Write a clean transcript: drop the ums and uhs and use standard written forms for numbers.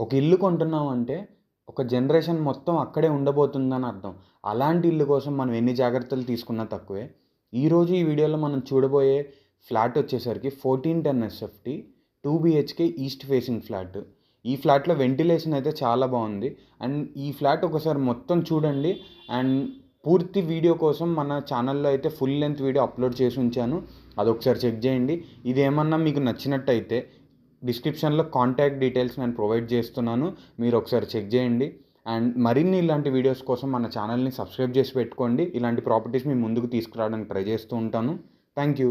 ఒక ఇల్లు కొంటున్నామంటే, ఒక జనరేషన్ మొత్తం అక్కడే ఉండబోతుందని అర్థం. అలాంటి ఇల్లు కోసం మనం ఎన్ని జాగ్రత్తలు తీసుకున్నా తక్కువే. ఈరోజు ఈ వీడియోలో మనం చూడబోయే ఫ్లాట్ వచ్చేసరికి 1410 SFT 2 BHK east facing flat. ఈ ఫ్లాట్‌లో వెంటిలేషన్ అయితే చాలా బావుంది. అండ్ ఈ ఫ్లాట్ ఒకసారి మొత్తం చూడండి. అండ్ పూర్తి వీడియో కోసం మన ఛానల్‌లో అయితే ఫుల్ లెంగ్త్ వీడియో అప్‌లోడ్ చేసి ఉంచాను. అదొకసారి చెక్ చేయండి. ఇదేమన్నా మీకు నచ్చినట్టయితే డిస్క్రిప్షన్‌లో కాంటాక్ట్ డీటెయిల్స్ నేను ప్రొవైడ్ చేస్తున్నాను. మీరు ఒకసారి చెక్ చేయండి. అండ్ మరిన్ని ఇలాంటి వీడియోస్ కోసం మన ఛానల్‌ని సబ్స్క్రైబ్ చేసి పెట్టుకోండి. ఇలాంటి ప్రాపర్టీస్ మీ ముందుకు తీసుకురావడానికి ట్రై చేస్తూ ఉంటాను. Thank you.